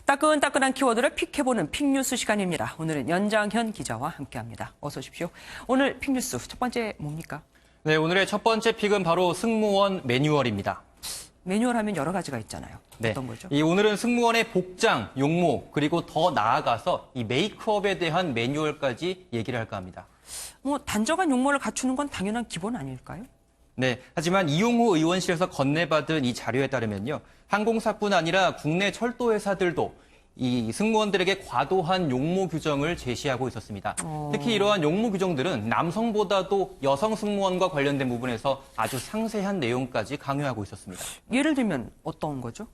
따끈따끈한 키워드를 픽해보는 픽뉴스 시간입니다. 오늘은 연장현 기자와 함께합니다. 어서 오십시오. 오늘 픽뉴스 첫 번째 뭡니까? 네, 오늘의 첫 번째 픽은 바로 승무원 매뉴얼입니다. 매뉴얼 하면 여러 가지가 있잖아요. 어떤 거죠? 오늘은 승무원의 복장, 용모, 그리고 더 나아가서 이 메이크업에 대한 매뉴얼까지 얘기를 할까 합니다. 단정한 용모를 갖추는 건 당연한 기본 아닐까요? 네, 하지만 이용호 의원실에서 건네받은 이 자료에 따르면요. 항공사뿐 아니라 국내 철도회사들도 이 승무원들에게 과도한 용모 규정을 제시하고 있었습니다. 특히 이러한 용모 규정들은 남성보다도 여성 승무원과 관련된 부분에서 아주 상세한 내용까지 강요하고 있었습니다. 예를 들면 어떤 거죠?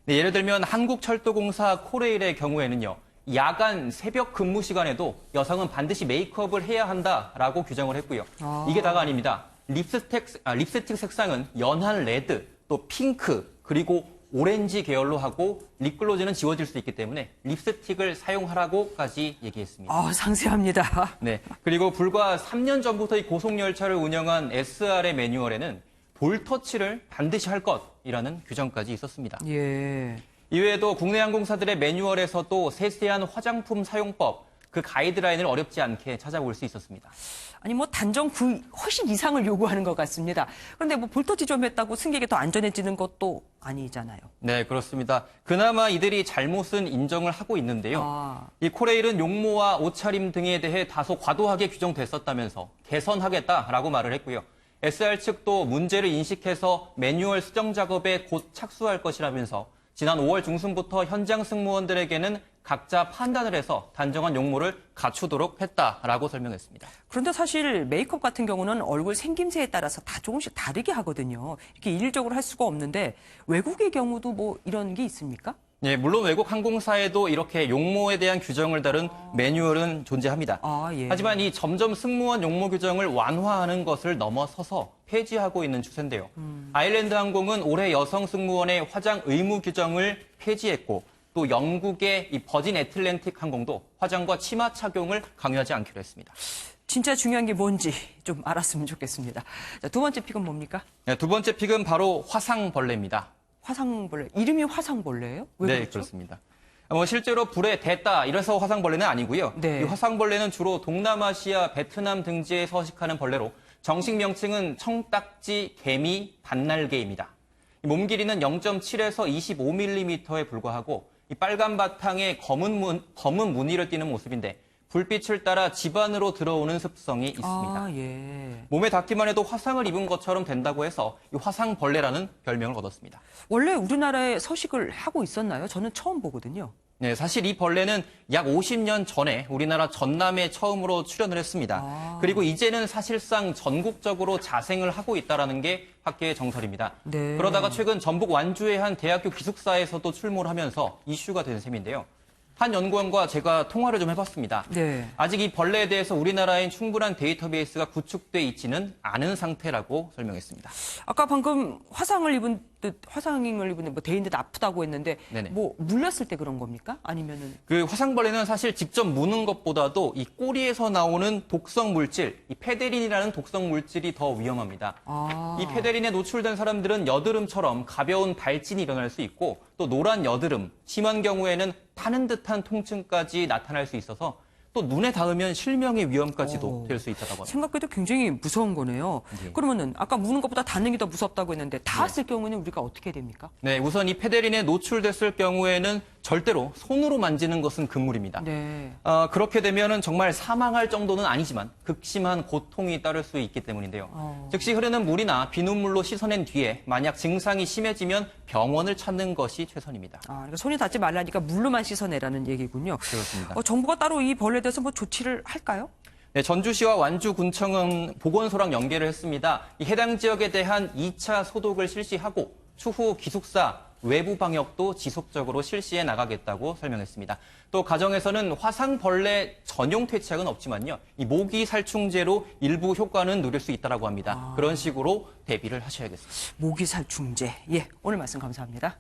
네, 예를 들면 한국철도공사 코레일의 경우에는요. 야간 새벽 근무 시간에도 여성은 반드시 메이크업을 해야 한다라고 규정을 했고요. 이게 다가 아닙니다. 립스틱 색상은 연한 레드, 또 핑크, 그리고 오렌지 계열로 하고 립글로즈는 지워질 수 있기 때문에 립스틱을 사용하라고까지 얘기했습니다. 상세합니다. 네, 그리고 불과 3년 전부터 이 고속열차를 운영한 SR의 매뉴얼에는 볼터치를 반드시 할 것이라는 규정까지 있었습니다. 예. 이외에도 국내 항공사들의 매뉴얼에서도 세세한 화장품 사용법, 그 가이드라인을 어렵지 않게 찾아볼 수 있었습니다. 아니 단정 그 훨씬 이상을 요구하는 것 같습니다. 그런데 볼터치 좀 했다고 승객이 더 안전해지는 것도 아니잖아요. 네, 그렇습니다. 그나마 이들이 잘못은 인정을 하고 있는데요. 이 코레일은 용모와 옷차림 등에 대해 다소 과도하게 규정됐었다면서 개선하겠다라고 말을 했고요. SR 측도 문제를 인식해서 매뉴얼 수정 작업에 곧 착수할 것이라면서 지난 5월 중순부터 현장 승무원들에게는 각자 판단을 해서 단정한 용모를 갖추도록 했다라고 설명했습니다. 그런데 사실 메이크업 같은 경우는 얼굴 생김새에 따라서 다 조금씩 다르게 하거든요. 이렇게 일률적으로 할 수가 없는데 외국의 경우도 이런 게 있습니까? 네, 물론 외국 항공사에도 이렇게 용모에 대한 규정을 다룬 매뉴얼은 존재합니다. 예. 하지만 이 점점 승무원 용모 규정을 완화하는 것을 넘어서서 폐지하고 있는 추세인데요. 아일랜드 항공은 올해 여성 승무원의 화장 의무 규정을 폐지했고 또 영국의 이 버진 애틀랜틱 항공도 화장과 치마 착용을 강요하지 않기로 했습니다. 진짜 중요한 게 뭔지 좀 알았으면 좋겠습니다. 자, 두 번째 픽은 뭡니까? 네, 두 번째 픽은 바로 화상벌레입니다. 화상벌레. 이름이 화상벌레예요? 왜 네, 그렇죠? 그렇습니다. 실제로 불에 댔다 이래서 화상벌레는 아니고요. 네. 이 화상벌레는 주로 동남아시아, 베트남 등지에 서식하는 벌레로 정식 명칭은 청딱지 개미 반날개입니다. 몸 길이는 0.7에서 25mm에 불과하고 이 빨간 바탕에 검은 무늬를 띠는 모습인데 불빛을 따라 집 안으로 들어오는 습성이 있습니다. 예. 몸에 닿기만 해도 화상을 입은 것처럼 된다고 해서 이 화상벌레라는 별명을 얻었습니다. 원래 우리나라에 서식을 하고 있었나요? 저는 처음 보거든요. 네, 사실 이 벌레는 약 50년 전에 우리나라 전남에 처음으로 출현을 했습니다. 그리고 이제는 사실상 전국적으로 자생을 하고 있다는 게 학계의 정설입니다. 네. 그러다가 최근 전북 완주의 한 대학교 기숙사에서도 출몰을 하면서 이슈가 된 셈인데요. 한 연구원과 제가 통화를 좀 해봤습니다. 네. 아직 이 벌레에 대해서 우리나라엔 충분한 데이터베이스가 구축돼 있지는 않은 상태라고 설명했습니다. 아까 방금 화상을 입은 데인데 아프다고 했는데 네네. 물렸을 때 그런 겁니까? 아니면은 그 화상벌레는 사실 직접 무는 것보다도 이 꼬리에서 나오는 독성 물질, 이 페데린이라는 독성 물질이 더 위험합니다. 이 페데린에 노출된 사람들은 여드름처럼 가벼운 발진이 일어날 수 있고 또 노란 여드름, 심한 경우에는 타는 듯한 통증까지 나타날 수 있어서 또 눈에 닿으면 실명의 위험까지도 될 수 있다고 합니다. 생각해도 굉장히 무서운 거네요. 네. 그러면은 아까 무는 것보다 닿는 게 더 무섭다고 했는데 닿았을 경우는 우리가 어떻게 됩니까? 네, 우선 이 페데린에 노출됐을 경우에는 절대로 손으로 만지는 것은 금물입니다. 네. 그렇게 되면은 정말 사망할 정도는 아니지만 극심한 고통이 따를 수 있기 때문인데요. 즉시 흐르는 물이나 비눗물로 씻어낸 뒤에 만약 증상이 심해지면 병원을 찾는 것이 최선입니다. 그러니까 손이 닿지 말라니까 물로만 씻어내라는 얘기군요. 그렇습니다. 정부가 따로 이 벌레에 대해서 조치를 할까요? 네, 전주시와 완주군청은 보건소랑 연계를 했습니다. 이 해당 지역에 대한 2차 소독을 실시하고 추후 기숙사 외부 방역도 지속적으로 실시해 나가겠다고 설명했습니다. 또 가정에서는 화상벌레 전용 퇴치약은 없지만요. 이 모기 살충제로 일부 효과는 누릴 수 있다고 합니다. 그런 식으로 대비를 하셔야겠습니다. 모기살충제. 예, 오늘 말씀 감사합니다.